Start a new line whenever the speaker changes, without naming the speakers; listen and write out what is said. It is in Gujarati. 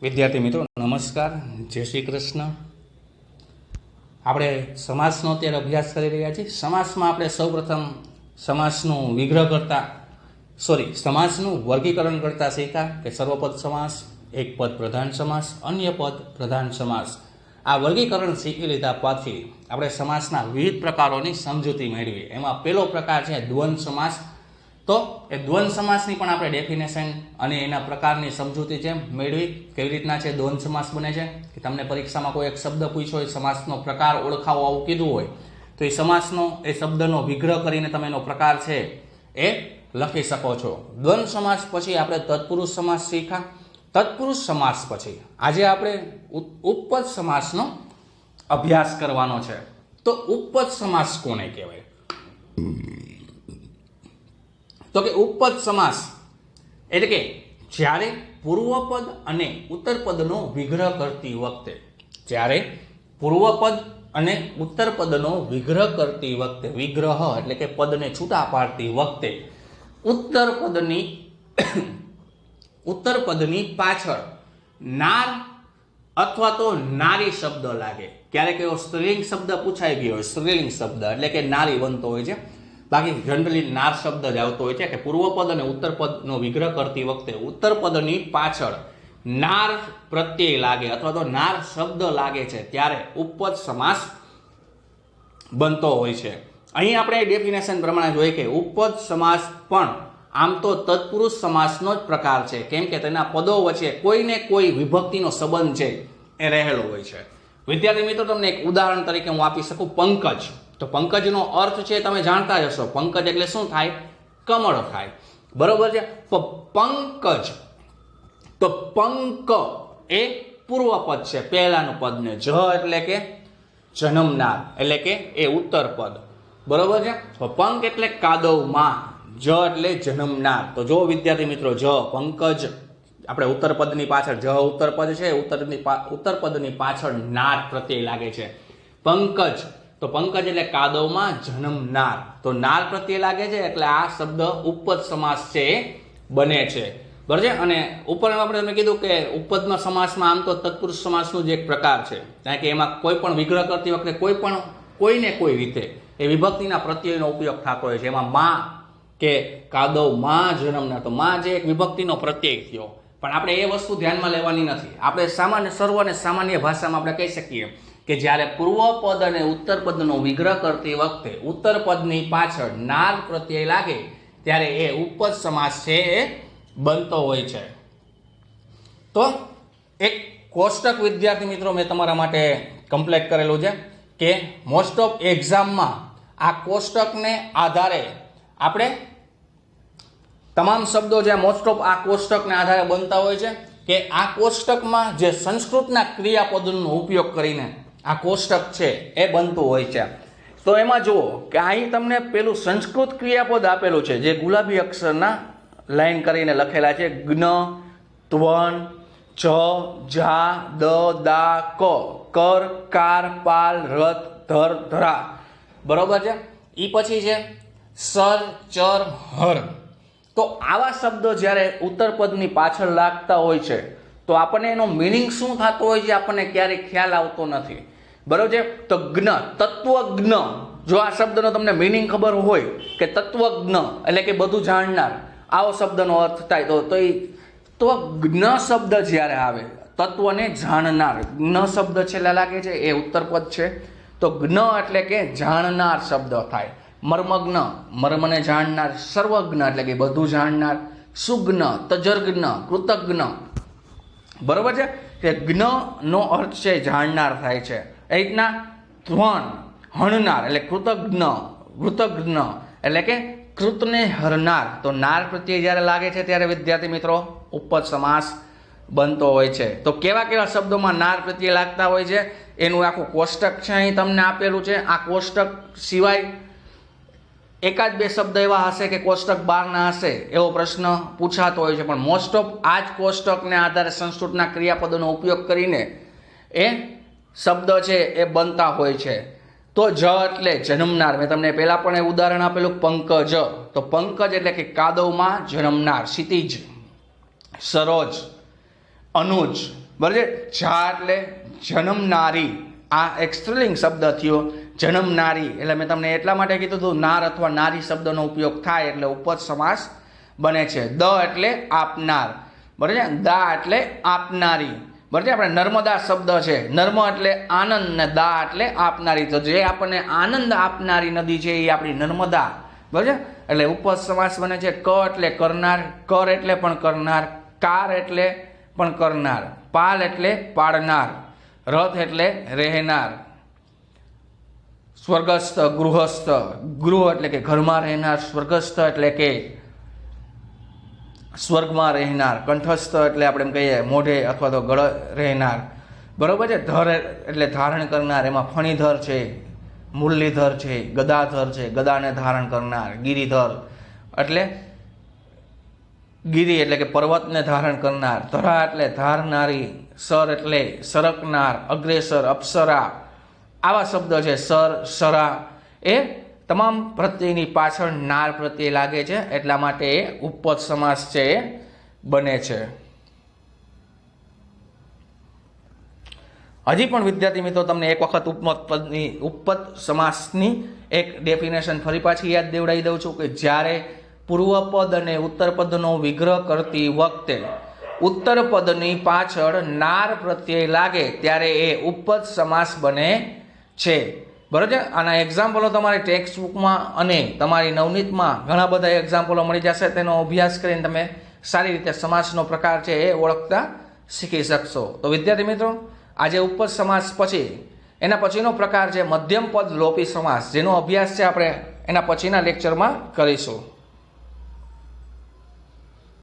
વિદ્યાર્થી મિત્રો નમસ્કાર, જય શ્રી કૃષ્ણ. આપણે સમાસનો અત્યારે અભ્યાસ કરી રહ્યા છીએ. સમાસમાં આપણે સૌપ્રથમ સમાસનું વર્ગીકરણ કરતા શીખ્યા કે સર્વપદ સમાસ, એક પદ પ્રધાન સમાસ, અન્ય પદ પ્રધાન સમાસ. આ વર્ગીકરણ શીખી લીધા પછી આપણે સમાસના વિવિધ પ્રકારોની સમજૂતી મેળવી. એમાં પહેલો પ્રકાર છે દ્વંદ્વ સમાસ. તો એ દ્વંદ્વ સમાસની પણ આપણે ડેફિનેશન અને એના પ્રકારની સમજૂતી છે મેળવી. કેવી રીતના છે દ્વંદ્વ સમાસ બને છે કે તમને પરીક્ષામાં કોઈ એક શબ્દ પૂછ્યો હોય, સમાસનો પ્રકાર ઓળખાવો આવું કીધું હોય, તો એ સમાસનો એ શબ્દનો વિગ્રહ કરીને તમે એનો પ્રકાર છે એ લખી શકો છો. દ્વંદ્વ સમાસ પછી આપણે તત્પુરુષ સમાસ શીખ્યા. તત્પુરુષ સમાસ પછી આજે આપણે ઉપપદ સમાસનો અભ્યાસ કરવાનો છે. તો ઉપપદ સમાસ કોને કહેવાય? તો કે ઉપપદ સમાસ એટલે કે જ્યારે પૂર્વપદ અને ઉત્તરપદનો વિગ્રહ કરતી વખતે, જ્યારે પૂર્વપદ અને ઉત્તરપદનો વિગ્રહ કરતી વખતે, વિગ્રહ એટલે કે પદને છૂટા પાડતી વખતે ઉત્તરપદની પાછળ નાર અથવા તો નારી શબ્દ લાગે. ક્યારેક એવો સ્ત્રીલિંગ શબ્દ પૂછાઈ ગયો હોય, સ્ત્રીલિંગ શબ્દ એટલે કે નારી બનતો હોય છે. બાકી જનરલી નાર શબ્દ જ આવતો હોય છે કે પૂર્વપદ અને ઉત્તરપદનો વિગ્રહ કરતી વખતે ઉત્તરપદની પાછળ નાર પ્રત્યય લાગે અથવા તો નાર શબ્દ લાગે છે ત્યારે ઉપપદ સમાસ બનતો હોય છે. અહીં આપણે ડેફિનેશન પ્રમાણે જોઈએ કે ઉપપદ સમાસ પણ આમ તો તત્પુરુષ સમાસનો જ પ્રકાર છે, કેમ કે તેના પદો વચ્ચે કોઈને કોઈ વિભક્તિનો સંબંધ છે એ રહેલો હોય છે. વિદ્યાર્થી મિત્રો, તમને એક ઉદાહરણ તરીકે હું આપી શકું. પંકજ. તો પંકજનો અર્થ છે તમે જાણતા જ હશો. પંકજ એટલે શું થાય? કમળ થાય. બરોબર છે. પંકજ, તો પંક એ પૂર્વપદ છે, પહેલાનું પદ ને જ એટલે કે જન્મનાર એટલે કે એ ઉત્તર પદ. બરોબર છે. તો પંક એટલે કાદવમાં, જ એટલે જન્મનાર. તો જો વિદ્યાર્થી મિત્રો, જ પંકજ, આપણે ઉત્તરપદની પાછળ જ ઉત્તરપદ છે, ઉત્તરપદની પાછળ નાર પ્રત્યય લાગે છે. પંકજ, તો પંકજ એટલે કાદવમાં જન્મનાર, તો નાર પ્રત્યે લાગે છે એટલે આ શબ્દ ઉપપદ સમાસ છે બને છે. બરાબર છે. અને ઉપર આપણે તમને કીધું કે ઉપપદના સમાસમાં આમ તો તત્પુરુષ સમાસનું જ એક પ્રકાર છે, કારણ કે એમાં કોઈ પણ વિગ્રહ કરતી વખતે કોઈને કોઈ રીતે એ વિભક્તિના પ્રત્યયનો ઉપયોગ થતો હોય છે. એમાં માં કે કાદવમાં જન્મનાર, તો માં જે એક વિભક્તિનો પ્રત્યય થયો, પણ આપણે એ વસ્તુ ધ્યાનમાં લેવાની નથી. આપણે સર્વ અને સામાન્ય ભાષામાં આપણે કહી શકીએ કે જ્યારે પૂર્વપદ અને ઉત્તરપદનો વિગ્રહ કરતી વખતે ઉત્તરપદની પાછળ નાર પ્રત્યય લાગે ત્યારે એ ઉપપદ સમાસ છે એ બનતો હોય છે. તો એક કોષ્ટક વિદ્યાર્થી મિત્રો મેં તમારા માટે કમ્પ્લીટ કરેલું છે કે મોસ્ટ ઓફ એક્ઝામમાં આ કોષ્ટકને આધારે આપણે તમામ શબ્દો જે મોસ્ટ ઓફ આ કોષ્ટકને આધારે બનતા હોય છે કે આ કોષ્ટકમાં જે સંસ્કૃતના ક્રિયાપદોનો ઉપયોગ કરીને આ કોષ્ટક છે એ બનતું હોય છે. તો એમાં જુઓ કે અહીં તમને પેલું સંસ્કૃત ક્રિયાપદ આપેલું છે જે ગુલાબી અક્ષરના લાઈન કરીને લખેલા છે. જ્ઞ, ત્વન, જ, જા, દ, દા, ક, કર, કાર, પાલ, રથ, ધર, ધરા. બરોબર છે. એ પછી છે સર, ચર, હર. તો આવા શબ્દો જ્યારે ઉત્તરપદની પાછળ લાગતા હોય છે તો આપણને એનો મિનિંગ શું થતો હોય છે આપણને ક્યારેય ખ્યાલ આવતો નથી. બરોબર છે. તો જ્ઞ, તત્વજ્ઞ, જો આ શબ્દનો તમને મિનિંગ ખબર હોય કે તત્વજ્ઞ એટલે કે બધું જાણનાર, આવો શબ્દનો અર્થ થાય તો જ્ઞ શબ્દ જ્યારે આવે, તત્વને જાણનાર, જ્ઞ શબ્દ છેલ્લે લાગે છે એ ઉત્તરપદ છે, તો જ્ઞ એટલે કે જાણનાર શબ્દ થાય. મર્મજ્ઞ, મર્મને જાણનાર. સર્વજ્ઞ એટલે કે બધું જાણનાર. સુજ્ઞ, તજર્જ્ઞ, કૃતજ્ઞ. બરોબર છે. કે જ્ઞ નો અર્થ છે જાણનાર થાય છે. એ રીતના ધ્વન, હણનાર એટલે કૃતજ્ઞ, વૃતજ્ઞ એટલે કે કૃતને હરનાર. તો નાર પ્રત્યે જ્યારે લાગે છે ત્યારે વિદ્યાર્થી મિત્રો ઉપપદ સમાસ બનતો હોય છે. તો કેવા કેવા શબ્દોમાં નાર પ્રત્યે લાગતા હોય છે એનું આખું કોષ્ટક છે અહીં તમને આપેલું છે. આ કોષ્ટક સિવાય એકાદ બે શબ્દ એવા હશે કે કોષ્ટક બહારના હશે એવો પ્રશ્ન પૂછાતો હોય છે, પણ મોસ્ટ ઓફ આ જ કોષ્ટકને આધારે સંસ્કૃતના ક્રિયાપદોનો ઉપયોગ કરીને એ શબ્દ છે એ બનતા હોય છે. તો જ એટલે જન્મનાર. મેં તમને પહેલા પણ એ ઉદાહરણ આપેલું પંકજ. તો પંકજ એટલે કે કાદવમાં જન્મનાર. ક્ષિતિજ, સરોજ, અનુજ, બરાબર છે. જા એટલે જન્મનારી, આ એક સ્ત્રીલિંગ શબ્દ થયો. જન્મનારી એટલે મેં તમને એટલા માટે કીધું હતું નાર અથવા નારી શબ્દનો ઉપયોગ થાય એટલે ઉપપદ સમાસ બને છે. દ એટલે આપનાર, બરાબર છે. દા એટલે આપનારી, બરાબર છે. આપણે નર્મદા શબ્દ છે, નર્મ એટલે આનંદ ને દા એટલે આપનારી. તો જે આપણને આનંદ આપનારી નદી છે એ આપણી નર્મદા, બરાબર છે. એટલે ઉપપદ સમાસ બને છે. ક એટલે કરનાર, કર એટલે પણ કરનાર, કાર એટલે પણ કરનાર, પાલ એટલે પાડનાર, રથ એટલે રહેનાર, સ્વર્ગસ્થ ગૃહસ્થ, ગૃહ એટલે કે ઘરમાં રહેનાર, સ્વર્ગસ્થ એટલે કે સ્વર્ગમાં રહેનાર, કંઠસ્થ એટલે આપણે એમ કહીએ મોઢે અથવા તો ગળ રહેનાર, બરોબર છે. ધર એટલે ધારણ કરનાર, એમાં ફણીધર છે, મુરલીધર છે, ગદાધર છે, ગદાને ધારણ કરનાર, ગિરિધર એટલે ગિરી એટલે કે પર્વતને ધારણ કરનાર, ધરા એટલે ધારનારી, સર એટલે સરકનાર, અગ્રેસર, અપ્સરા, આવા શબ્દ છે. સર, સરા એ તમામ પ્રત્યયની પાછળ નાર પ્રત્યય લાગે છે, એટલા માટે એ ઉપપદ સમાસ છે એ બને છે. હજી પણ વિદ્યાર્થી મિત્રો તમને એક વખત ઉપપદ સમાસની એક ડેફિનેશન ફરી પાછી યાદ દેવડાવી દઉં છું કે જ્યારે પૂર્વપદ અને ઉત્તરપદનો વિગ્રહ કરતી વખતે ઉત્તરપદની પાછળ નાર પ્રત્યય લાગે ત્યારે એ ઉપપદ સમાસ બને છે, બરાબર છે. આના એક્ઝામ્પલો તમારી ટેક્સ્ટ બુકમાં અને તમારી નવનીતમાં ઘણા બધા એક્ઝામ્પલો મળી જશે. તેનો અભ્યાસ કરીને તમે સારી રીતે સમાસનો પ્રકાર છે એ ઓળખતા શીખી શકશો. તો વિદ્યાર્થી મિત્રો, આજે ઉપપદ સમાસ પછી એના પછીનો પ્રકાર છે મધ્યમ પદ લોપી સમાસ, જેનો અભ્યાસ છે આપણે એના પછીના લેક્ચરમાં કરીશું.